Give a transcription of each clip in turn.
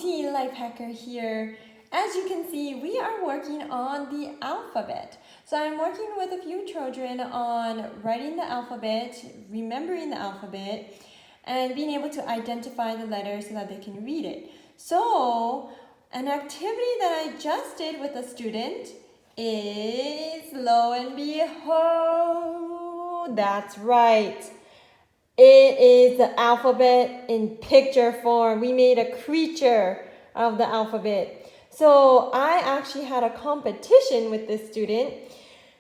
tea life hacker here. As you can see, we are working on the alphabet. So I'm working with a few children on writing the alphabet, remembering the alphabet, and being able to identify the letters so that they can read it. So an activity that I just did with a student is, lo and behold, that's right. It is the alphabet in picture form. We made a creature of the alphabet. So I actually had a competition with this student.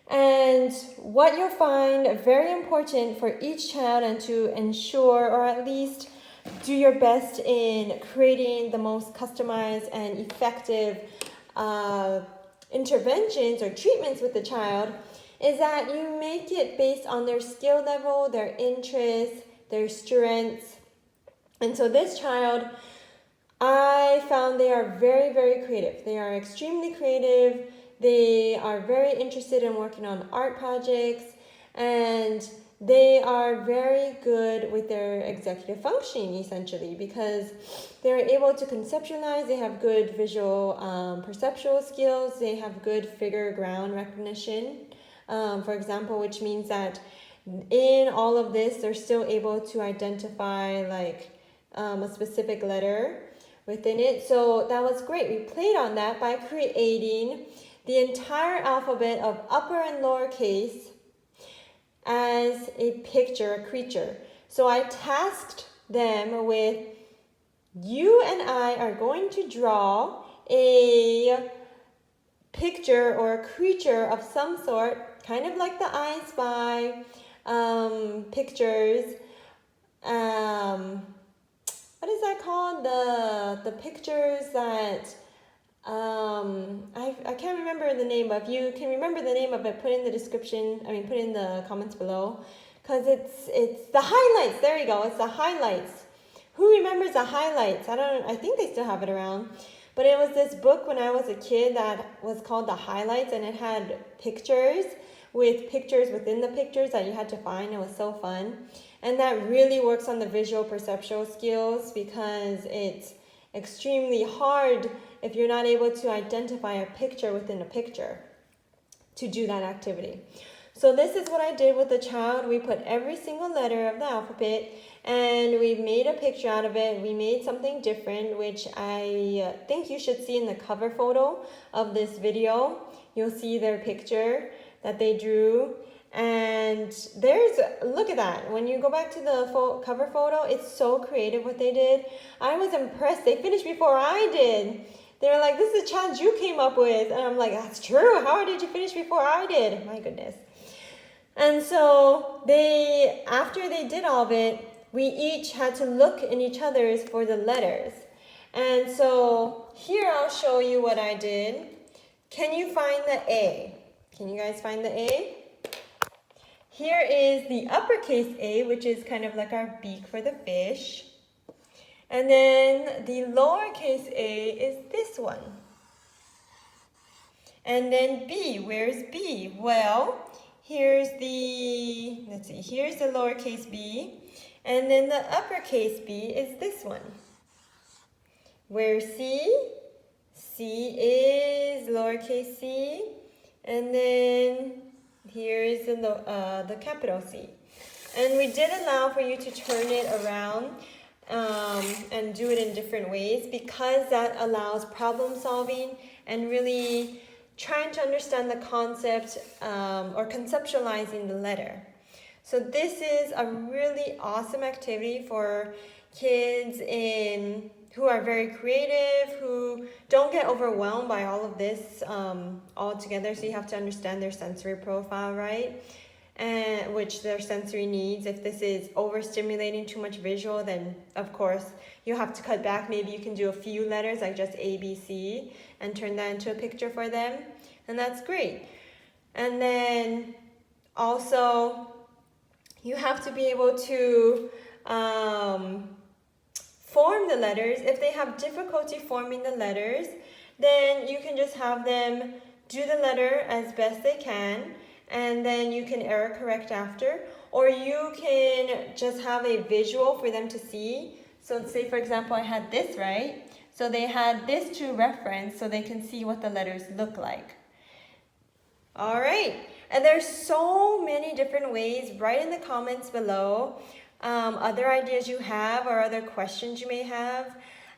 And what you'll find very important for each child, and to ensure, or at least do your best in creating the most customized and effective interventions or treatments with the child, is that you make it based on their skill level, their interests, their strengths. And so this child, I found they are very, very creative. They are extremely creative. They are very interested in working on art projects, and they are very good with their executive functioning, essentially, because they're able to conceptualize. They have good visual perceptual skills. They have good figure ground recognition, for example, which means that in all of this, they're still able to identify like a specific letter within it. So that was great. We played on that by creating the entire alphabet of upper and lowercase as a picture, a creature. So I tasked them with, you and I are going to draw a picture or a creature of some sort, kind of like the I Spy pictures. What is that called? The pictures that I can't remember the name, but if you can remember the name of it, put in the description. Put in the comments below, because it's the highlights. There you go. It's the highlights. Who remembers the highlights? I think they still have it around. But it was this book when I was a kid that was called The Highlights, and it had pictures with pictures within the pictures that you had to find. It was so fun. And that really works on the visual perceptual skills, because it's extremely hard if you're not able to identify a picture within a picture to do that activity. So this is what I did with the child. We put every single letter of the alphabet and we made a picture out of it. We made something different, which I think you should see in the cover photo of this video. You'll see their picture that they drew. And look at that. When you go back to the cover photo, it's so creative what they did. I was impressed. They finished before I did. They were like, this is a challenge you came up with. And I'm like, that's true. How did you finish before I did? My goodness. And so after they did all of it, we each had to look in each other's for the letters. And so here I'll show you what I did. Can you find the A? Can you guys find the A? Here is the uppercase A, which is kind of like our beak for the fish. And then the lowercase a is this one. And then B, where's B? Well, here's the lowercase b. And then the uppercase B is this one. Where's C? C is lowercase c. And then here is the capital C. And we did allow for you to turn it around and do it in different ways, because that allows problem solving and really trying to understand the concept or conceptualizing the letter. So this is a really awesome activity for kids who are very creative, who don't get overwhelmed by all of this all together. So you have to understand their sensory profile, right? And which their sensory needs. If this is overstimulating too much visual, then of course you have to cut back. Maybe you can do a few letters like just A, B, C and turn that into a picture for them. And that's great. And then also you have to be able to form the letters. If they have difficulty forming the letters, then you can just have them do the letter as best they can, and then you can error correct after, or you can just have a visual for them to see. So say for example I had this, right? So they had this to reference so they can see what the letters look like. All right, and there's so many different ways. Write in the comments below other ideas you have or other questions you may have,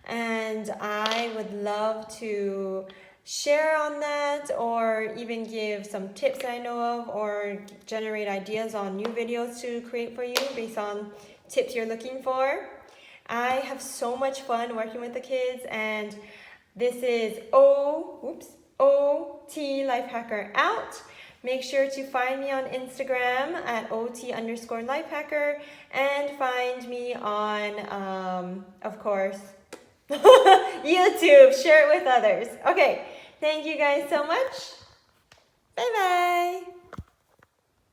and I would love to share on that, or even give some tips that I know of, or generate ideas on new videos to create for you based on tips you're looking for. I have so much fun working with the kids, and this is OT Lifehacker out. Make sure to find me on Instagram at OT_Lifehacker, and find me on, of course, YouTube. Share it with others. Okay, thank you guys so much. Bye bye.